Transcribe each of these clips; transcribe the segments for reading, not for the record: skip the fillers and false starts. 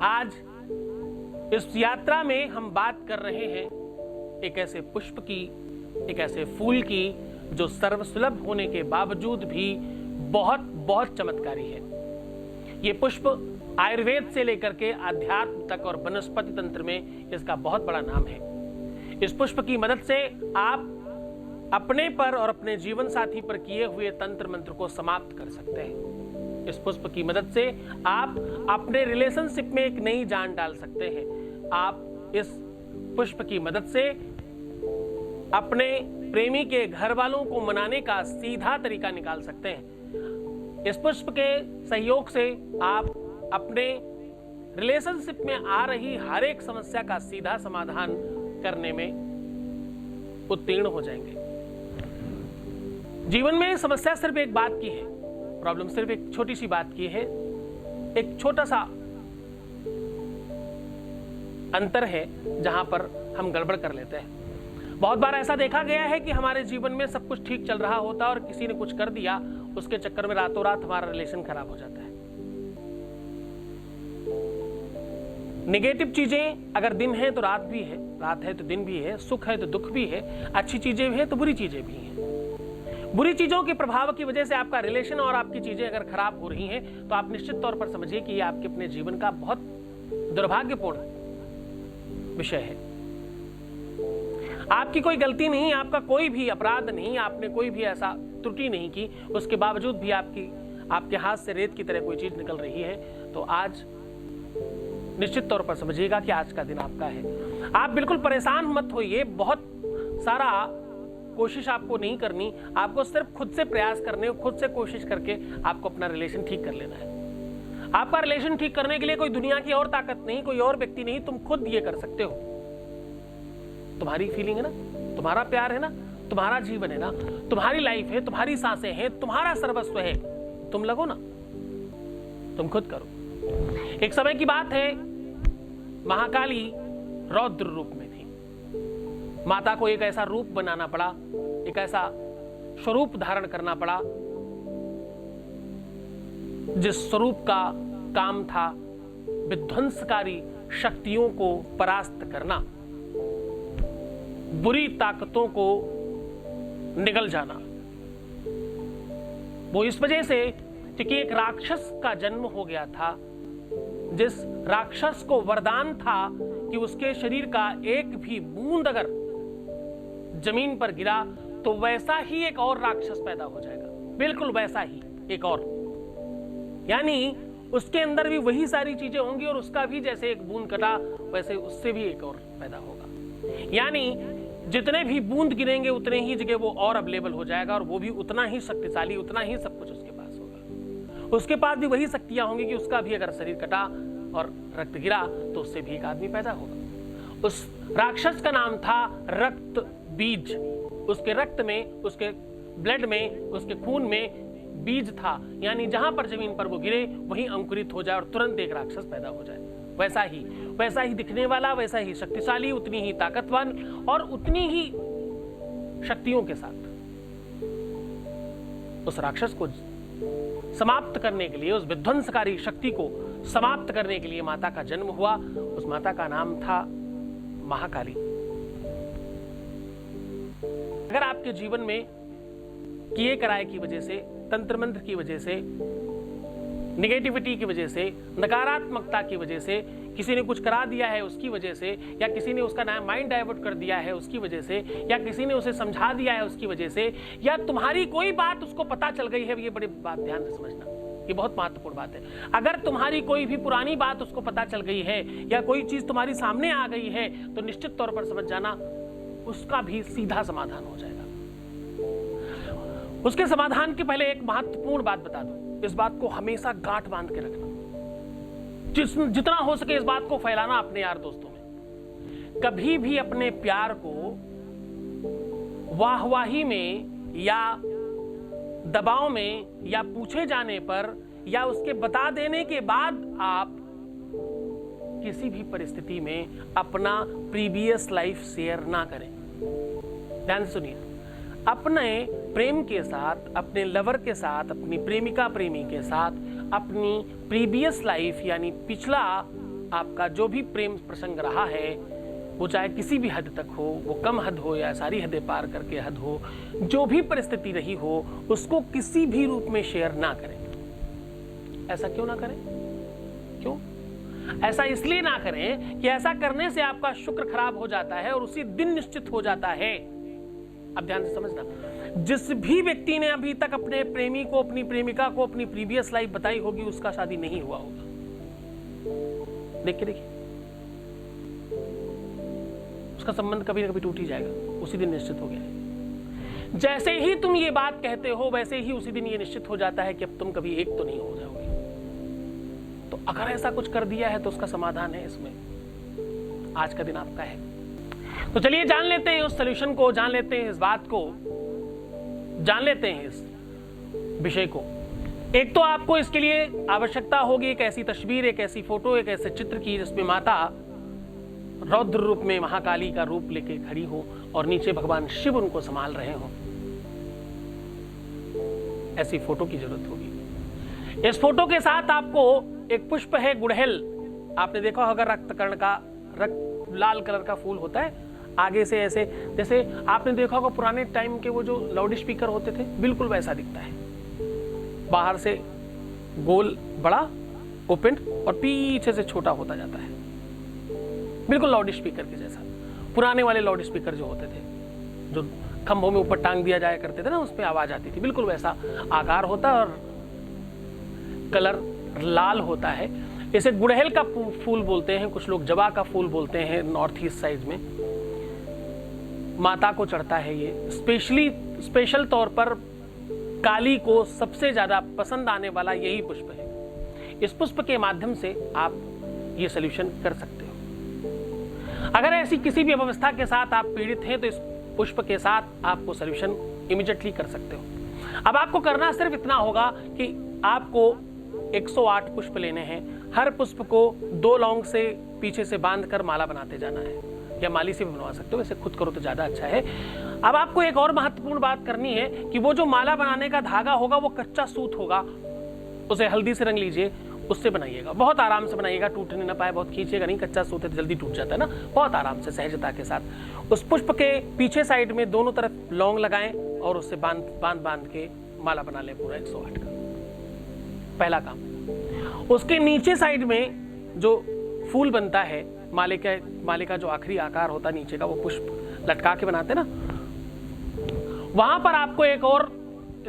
आज इस यात्रा में हम बात कर रहे हैं एक ऐसे पुष्प की, एक ऐसे फूल की जो सर्वसुलभ होने के बावजूद भी बहुत बहुत चमत्कारी है। ये पुष्प आयुर्वेद से लेकर के आध्यात्म तक और वनस्पति तंत्र में इसका बहुत बड़ा नाम है। इस पुष्प की मदद से आप अपने पर और अपने जीवन साथी पर किए हुए तंत्र मंत्र को समाप्त कर सकते हैं। इस पुष्प की मदद से आप अपने रिलेशनशिप में एक नई जान डाल सकते हैं। आप इस पुष्प की मदद से अपने प्रेमी के घर वालों को मनाने का सीधा तरीका निकाल सकते हैं। इस पुष्प के सहयोग से आप अपने रिलेशनशिप में आ रही हर एक समस्या का सीधा समाधान करने में उत्तीर्ण हो जाएंगे। जीवन में समस्या सिर्फ एक बात की है, प्रॉब्लम सिर्फ एक छोटी सी बात की है, एक छोटा सा अंतर है जहां पर हम गड़बड़ कर लेते हैं। बहुत बार ऐसा देखा गया है कि हमारे जीवन में सब कुछ ठीक चल रहा होता है और किसी ने कुछ कर दिया, उसके चक्कर में रातों रात हमारा रिलेशन खराब हो जाता है। नेगेटिव चीजें अगर दिन है तो रात भी है, रात है तो दिन भी है, सुख है तो दुख भी है, अच्छी चीजें भी है तो बुरी चीजें भी हैं। बुरी चीजों के प्रभाव की वजह से आपका रिलेशन और आपकी चीजें अगर खराब हो रही हैं तो आप निश्चित तौर पर समझिए कि ये आपके अपने जीवन का बहुत दुर्भाग्यपूर्ण विषय है। आपकी कोई गलती नहीं, आपका कोई भी अपराध नहीं, आपने कोई भी ऐसा त्रुटि नहीं की, उसके बावजूद भी आपके हाथ से रेत की तरह कोई चीज निकल रही है, तो आज निश्चित तौर पर समझिएगा कि आज का दिन आपका है। आप बिल्कुल परेशान मत होइए, बहुत सारा कोशिश आपको नहीं करनी, आपको सिर्फ खुद से प्रयास करने, खुद से कोशिश करके आपको अपना रिलेशन ठीक कर लेना है। आपका रिलेशन ठीक करने के लिए कोई दुनिया की और ताकत नहीं, कोई और व्यक्ति नहीं, तुम खुद ये कर सकते हो। तुम्हारी फीलिंग है ना, तुम्हारा प्यार है ना, तुम्हारा जीवन है ना, तुम्हारी लाइफ है, तुम्हारी सांसें हैं, तुम्हारा सर्वस्व है, तुम लगो ना, तुम खुद करो। एक समय की बात है, महाकाली रौद्र रूप में थी। माता को एक ऐसा रूप बनाना पड़ा, एक ऐसा स्वरूप धारण करना पड़ा जिस स्वरूप का काम था विध्वंसकारी शक्तियों को परास्त करना, बुरी ताकतों को निगल जाना। वो इस वजह से क्योंकि एक राक्षस का जन्म हो गया था, जिस राक्षस को वरदान था कि उसके शरीर का एक भी बूंद अगर जमीन पर गिरा तो वैसा ही एक और राक्षस पैदा हो जाएगा, बिल्कुल वैसा ही एक और, यानी उसके अंदर भी वही सारी चीजें होंगी और उसका भी जैसे एक बूंद कटा वैसे उससे भी एक और पैदा होगा। यानी जितने भी बूंद गिरेंगे उतने ही जगह वो और अवेलेबल हो जाएगा और वो भी उतना ही शक्तिशाली, उतना ही सब कुछ उसके पास होगा। उसके पास भी वही शक्तियां होंगी कि उसका भी अगर शरीर कटा और रक्त गिरा तो उससे भी एक आदमी पैदा होगा। उस राक्षस का नाम था रक्त बीज। उसके रक्त में, उसके ब्लड में, उसके खून में बीज था, यानी जहां पर जमीन पर वो गिरे वहीं अंकुरित हो जाए और तुरंत एक राक्षस पैदा हो जाए। वैसा ही दिखने वाला, वैसा ही शक्तिशाली, उतनी ही ताकतवान और उतनी ही शक्तियों के साथ उस राक्षस को समाप्त करने के लिए, उस विध्वंसकारी शक्ति को समाप्त करने के लिए माता का जन्म हुआ। उस माता का नाम था महाकाली। अगर आपके जीवन में किए कराए की वजह से, तंत्र मंत्र की वजह से, नेगेटिविटी की वजह से, नकारात्मकता की वजह से, किसी ने कुछ करा दिया है उसकी वजह से, या किसी ने उसका माइंड डाइवर्ट कर दिया है उसकी वजह से, या किसी ने उसे समझा दिया है उसकी वजह से, या तुम्हारी कोई बात उसको पता चल गई है, ये बड़ी बात ध्यान से समझना, ये बहुत महत्वपूर्ण बात है। अगर तुम्हारी कोई भी पुरानी बात उसको पता चल गई है या कोई चीज तुम्हारी सामने आ गई है तो निश्चित तौर पर समझ जाना उसका भी सीधा समाधान हो जाएगा। उसके समाधान के पहले एक महत्वपूर्ण बात बता दूं, इस बात को हमेशा गांठ बांध के रखना, जितना हो सके इस बात को फैलाना अपने यार दोस्तों में। कभी भी अपने प्यार को वाहवाही में या दबाव में या पूछे जाने पर या उसके बता देने के बाद आप किसी भी परिस्थिति में अपना प्रीवियस लाइफ शेयर ना करें। ध्यान सुनिए, अपने प्रेम के साथ, अपने लवर के साथ, अपनी प्रेमिका प्रेमी के साथ अपनी प्रीवियस लाइफ यानी पिछला आपका जो भी प्रेम प्रसंग रहा है, वो चाहे किसी भी हद तक हो, वो कम हद हो या सारी हदें पार करके हद हो, जो भी परिस्थिति रही हो, उसको किसी भी रूप में शेयर ना करें। ऐसा क्यों ना करें? क्यों? ऐसा इसलिए ना करें कि ऐसा करने से आपका शुक्र खराब हो जाता है और उसी दिन निश्चित हो जाता है। अब ध्यान से समझना, जिस भी व्यक्ति ने अभी तक अपने प्रेमी को, अपनी प्रेमिका को अपनी प्रीवियस लाइफ बताई होगी, उसका शादी नहीं हुआ होगा। देखिए, उसका संबंध कभी ना कभी टूट ही जाएगा, उसी दिन निश्चित हो गया है। जैसे ही तुम ये बात कहते हो, वैसे ही उसी दिन ये निश्चित हो जाता है कि अब तुम कभी एक तो नहीं हो जाओगे। तो अगर ऐसा कुछ कर दिया है तो उसका समाधान है इसमें। आज का दिन आपका है। तो चलिए जान लेते हैं उस सॉल्यूशन को, जान लेते हैं इस बात को, जान लेते हैं इस विषय को। एक तो आपको इसके लिए आवश्यकता होगी एक ऐसी तस्वीर, एक ऐसी फोटो, एक ऐसे चित्र की जिसमें माता रौद्र रूप में महाकाली का रूप लेके खड़ी हो और नीचे भगवान शिव उनको संभाल रहे हो। ऐसी फोटो की जरूरत होगी। इस फोटो के साथ आपको एक पुष्प है गुड़हल, आपने देखा होगा रक्तकर्ण का, लाल कलर का फूल होता है, आगे से ऐसे, जैसे आपने देखा होगा पुराने टाइम के वो जो लाउड स्पीकर होते थे, बिल्कुल वैसा दिखता है। बाहर से गोल बड़ा ओपन और पीछे से छोटा होता जाता है, बिल्कुल लाउड स्पीकर के जैसा। पुराने वाले लाउड स्पीकर जो होते थे, जो खंभों में ऊपर टांग दिया जाया करते थे ना, उसमें आवाज आती थी, बिल्कुल वैसा आकार होता है और कलर लाल होता है। इसे गुड़हल का फूल बोलते हैं, कुछ लोग जवा का फूल बोलते हैं नॉर्थ ईस्ट साइड में। माता को चढ़ता है ये, स्पेशल तौर पर काली को सबसे ज्यादा पसंद आने वाला यही पुष्प है। इस पुष्प के माध्यम से आप ये सॉल्यूशन कर सकते हो। अगर ऐसी किसी भी अवस्था के साथ आप पीड़ित हैं तो इस पुष्प के साथ आपको सॉल्यूशन इमीडिएटली कर सकते हो। अब आपको करना सिर्फ इतना होगा कि आपको 108 पुष्प लेने हैं। हर पुष्प को 2 लौंग से पीछे से बांधकर माला बनाते जाना है, या माली से भी बनवा सकते हो, वैसे खुद करो तो ज्यादा अच्छा है। अब आपको एक और महत्वपूर्ण बात करनी है कि वो जो माला बनाने का धागा होगा वो कच्चा सूत होगा, उसे हल्दी से रंग लीजिए, उससे बनाइएगा। बहुत आराम से बनाइएगा, टूटने ना पाए, बहुत खींचेगा नहीं, कच्चा सूत है तो जल्दी टूट जाता है ना। बहुत आराम से, सहजता के साथ उस पुष्प के पीछे साइड में दोनों तरफ लौंग लगाएं और उससे बांध के माला बना लें पूरा 108 का। पहला काम। उसके नीचे साइड में जो फूल बनता है, माले का जो आखिरी आकार होता है नीचे का, वो पुष्प लटका के बनाते ना, वहां पर आपको एक और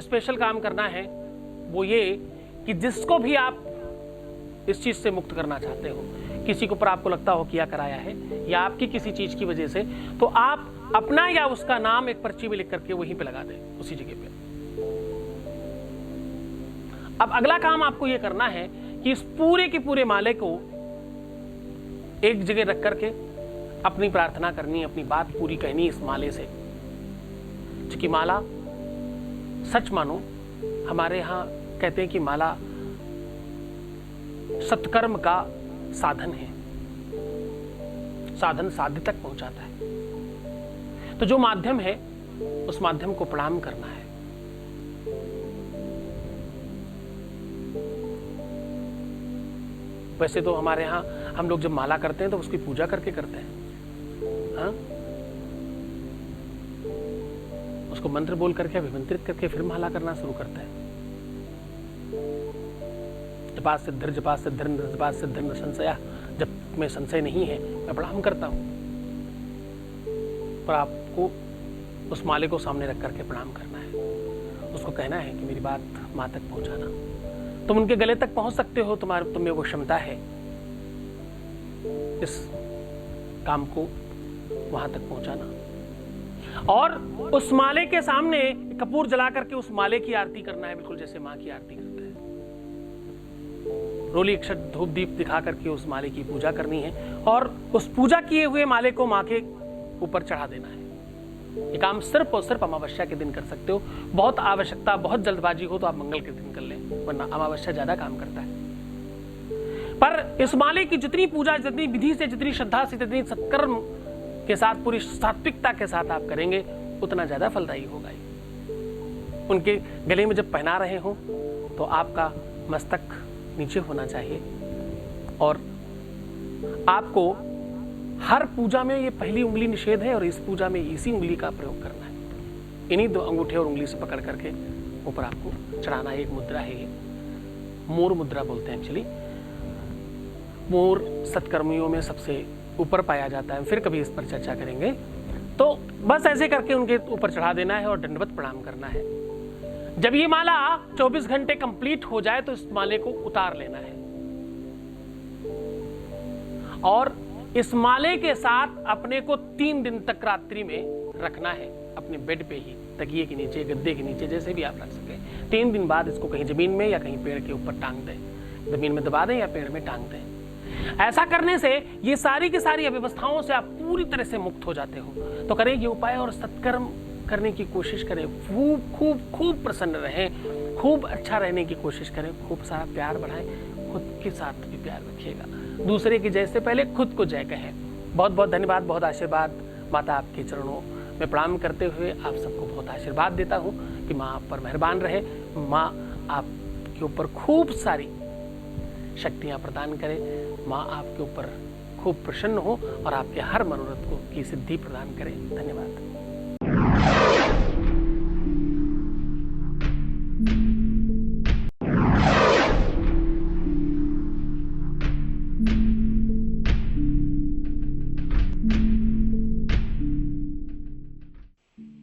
स्पेशल काम करना है। वो ये कि जिसको भी आप इस चीज से मुक्त करना चाहते हो, किसी के ऊपर आपको लगता हो किया कराया है या आपकी किसी चीज की वजह से, तो आप अपना या उसका नाम एक पर्ची में लिख करके वहीं पे लगा दें, उसी जगह पे। अब अगला काम आपको यह करना है कि इस पूरे के पूरे माले को एक जगह रख करके अपनी प्रार्थना करनी है, अपनी बात पूरी कहनी इस माले से। क्योंकि माला, सच मानो, हमारे यहां कहते हैं कि माला सत्कर्म का साधन है, साधन साध्य तक पहुंचाता है। तो जो माध्यम है उस माध्यम को प्रणाम करना है। वैसे तो हमारे यहाँ हम लोग जब माला करते हैं तो उसकी पूजा करके करते हैं, हाँ? उसको मंत्र बोल करके अभिमंत्रित करके फिर माला करना शुरू करते हैं। जपा सिद्धिर्न संशया, जब में संशय नहीं है मैं प्रणाम करता हूं। पर आपको उस माले को सामने रख करके प्रणाम करना है। उसको कहना है कि मेरी बात मां तक पहुंचाना। तुम उनके गले तक पहुंच सकते हो, तुम्हें वो क्षमता है इस काम को वहां तक पहुंचाना। और उस माले के सामने कपूर जला करके उस माले की आरती करना है, बिल्कुल जैसे मां की आरती करते हैं। रोली अक्षत धूप दीप दिखा करके उस माले की पूजा करनी है और उस पूजा किए हुए माले को मां के ऊपर चढ़ा देना है। ये काम सिर्फ और सिर्फ अमावस्या के दिन कर सकते हो। बहुत आवश्यकता, बहुत जल्दबाजी हो तो आप मंगल के दिन कर लें, वरना अमावस्या ज्यादा काम करता है। पर इस माले की जितनी पूजा, जितनी विधि से, जितनी श्रद्धा से, जितनी सत्कर्म के साथ, पूरी सात्विकता के साथ आप करेंगे, उतना ज्यादा फलदायी होगा। उनके गले में जब पहना रहे हो तो आपका मस्तक नीचे होना चाहिए और आपको हर पूजा में ये पहली उंगली निषेध है और इस पूजा में इसी उंगली का प्रयोग करना है। इन्हीं दो अंगूठे और उंगली से पकड़ करके ऊपर आपको चढ़ाना है। एक मुद्रा है ये, मोर मुद्रा बोलते हैं एक्चुअली। मोर सत्कर्मियों में सबसे ऊपर पाया जाता है, फिर कभी इस पर चर्चा करेंगे। तो बस ऐसे करके उनके ऊपर चढ़ा देना है और दंडवत प्रणाम करना है। जब ये माला 24 घंटे कंप्लीट हो जाए तो इस माले को उतार लेना है और इस माले के साथ अपने को 3 दिन तक रात्रि में रखना है, अपने बेड पे ही, तकिए के नीचे, गद्दे के नीचे, जैसे भी आप रख सकें। 3 दिन बाद इसको कहीं जमीन में या कहीं पेड़ के ऊपर टांग दें, जमीन में दबा दें या पेड़ में टांग दें। ऐसा करने से ये सारी की सारी अव्यवस्थाओं से आप पूरी तरह से मुक्त हो जाते हो। तो करें ये उपाय और सत्कर्म करने की कोशिश करें। खूब खूब खूब प्रसन्न रहें, खूब अच्छा रहने की कोशिश करें, खूब सारा प्यार बढ़ाएं, खुद के साथ भी प्यार रखिएगा। दूसरे की जय से पहले खुद को जय कहें। बहुत बहुत धन्यवाद, बहुत आशीर्वाद। माता आपके चरणों में प्रणाम करते हुए आप सबको बहुत आशीर्वाद देता हूँ कि माँ आप पर मेहरबान रहे, माँ आपके ऊपर खूब सारी शक्तियाँ प्रदान करे, माँ आपके ऊपर खूब प्रसन्न हो और आपके हर मनोरथ को की सिद्धि प्रदान करे। धन्यवाद।